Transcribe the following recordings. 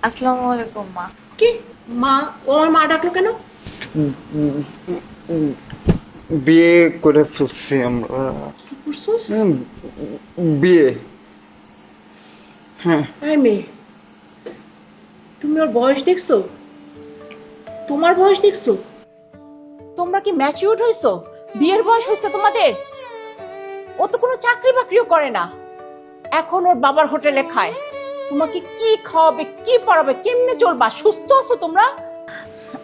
আসসালামু আলাইকুম মা। কি মা? ও আমার মা ডাকলো কেন? বিয়ে করে ফেলছি আমরা। কি করছিস? বিয়ে। হ্যাঁ। এই মেয়ে, তুমি ওর বয়স দেখছো? তোমার বয়স দেখছো? তোমরা কি ম্যাচিউরড হইছো? বিয়ের বয়স হইছে তোমাদের? ও তো কোনো চাকরি বাকরিও করে না, এখন ওর বাবার হোটেলে খায়। তোমাকে কি খাওয়াবে, কি পড়াবে, কেমনে চলবা? সুস্থ আছো তোমরা?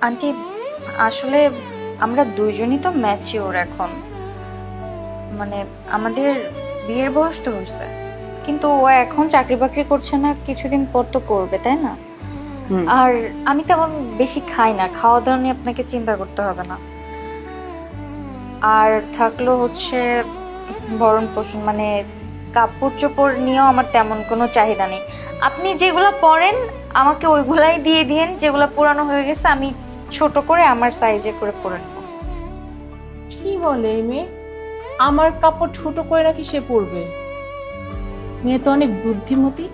আন্টি, আসলে আমরা দুইজনই তো ম্যাচিওর এখন, মানে আমাদের বিয়ের বয়স তো হয়েছে, কিন্তু ও এখন চাকরি বাকরি করছে না, কিছুদিন পর তো করবে, তাই না? আর আমি তেমন বেশি খাই না, খাওয়া দাওয়া নিয়ে আপনাকে চিন্তা করতে হবে না। আর থাকলো হচ্ছে ভরণ পোষণ, মানে কাপড় চোপড় নিয়েও আমার তেমন কোনো চাহিদা নেই। আপনি যেগুলা পরেন আমাকে ওইগুলাই দিয়ে দিয়েন, যেগুলা পুরানো হয়ে গেছে আমি ছোট করে আমার সাইজে করে পরে নেব। কি বলে এই মেয়ে? আমার কাপড় ছোট করে নাকি সে পরবে? মেয়ে তো অনেক বুদ্ধিমতী।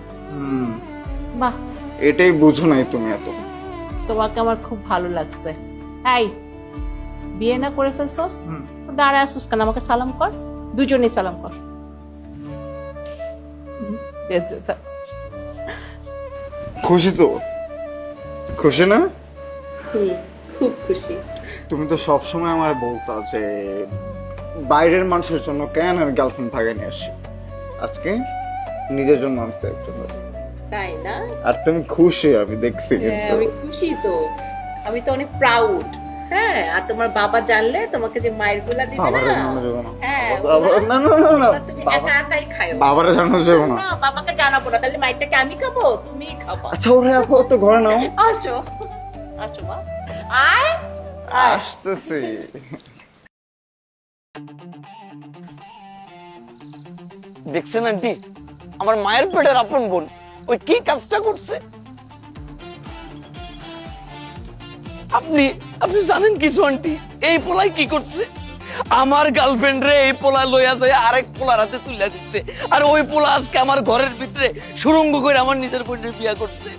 বাহ, এটাই বুঝো নাই তুমি এত। তোমাকে আমার খুব ভালো লাগছে। এই, বিয়ে না করে ফেলছস তো দাঁড়ায় আসুস কেন? আমাকে সালাম কর, দুজনেই সালাম কর। বেজ্জত। খুশি তো? খুশি না? খুব খুশি। তুমি তো সবসময় আমার বলতা যে বাইরের মানুষের জন্য কেন আমি গার্লফ্রেন্ড থাকে নিয়ে আসি, আজকে নিজের জন্য আনতে একজন। তাই না? আর তুমি খুশি, আমি দেখছি কিন্তু। আমি খুশি তো, আমি তো অনেক প্রাউড। হ্যাঁ, আর তোমার বাবা জানলে তোমাকে যে মায়ের গুলা দিবে বাবারে না। জানানো যাবে না। হ্যাঁ, না না না না, তুমি বাবা, একা একাই খাও। বাবারে জানানো যাবে না। না, বাবাকে জানাবো না, তাহলে মাইরটাকে আমি খাবো, তুমি খাবো। আচ্ছা ওরে আপু তো ঘরে নাও। আসো, আসো মা, আয় আয়। আসতেছি। দেখছেন আন্টি, আমার মায়ের পেটের আপন বোন ওই কি কাজটা করছে? আপনি আপনি জানেন কিছু আন্টি? এই পোলাই কি করছে? আমার গার্লফ্রেন্ড রে এই পোলা লইয়া যায় আরেক পোলার হাতে তুলে দিচ্ছে, আর ওই পোলা আজকে আমার ঘরের ভিতরে সুরঙ্গ করে আমার নিজের বোনের বিয়ে করছে।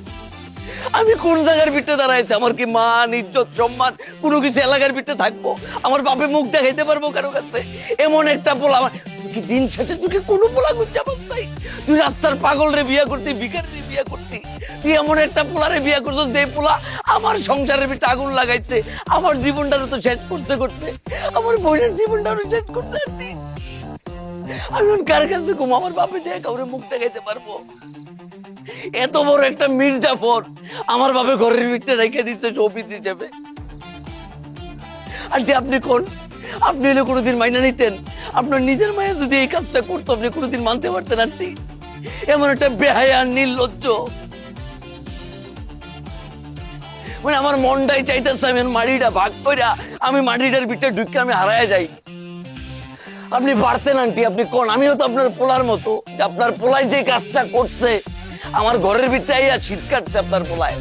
আমি কোন জায়গার ভিতরে দাঁড়াইছি? আমার কি মান, ইজ্জত, সম্মান কোনো কিছু এলাকার ভিতরে থাকবো? আমার বাপে মুখ দেখাইতে পারবো কারো কাছে? এমন একটা পোলা আমার, তুই কি দিন শেষে তুই কি কোনো পোলা গুচ্ছা বস্তাই? তুই রাস্তার পাগল রে বিয়ে করতি, ভিখারি রে বিয়ে করতি, তুই এমন একটা পোলারে বিয়ে করছিস যে পোলা আমার সংসারের ভিতরে আগুন লাগাইছে, আমার জীবনটারও তো শেষ করতে করতে আমার বোনের জীবনটারও শেষ করতে। আমি কার কাছে ঘুম? আমার বাপে যায় কাউরে মুখ দেখাইতে পারবো? এত বড় একটা মির্জাফর আমার বাপে ঘরের ভিতরে রেখে দিচ্ছে শোপিস হিসেবে। আন্টি আপনি কোন, আপনি হলে কোনোদিন মাইনা নিতেন? আপনার নিজের মায়া যদি এই কাজটা করতো আপনি কোনোদিন মানতে পারতেন আন্টি? এমন একটা বেহায়া নির্লজ্জ, মানে আমার মনটাই চাইতেছে আমি মাটিটা ভাগ কইরা আমি মাটিটার ভিতরে ঢুকে আমি হারায় যাই। আপনি পারতেন আন্টি, আপনি কোন? আমিও তো আপনার পোলার মতো, যে আপনার পোলায় যে কাজটা করছে আমার ঘরের ভিতরে ছিট কাটছে আপনার পোলায়।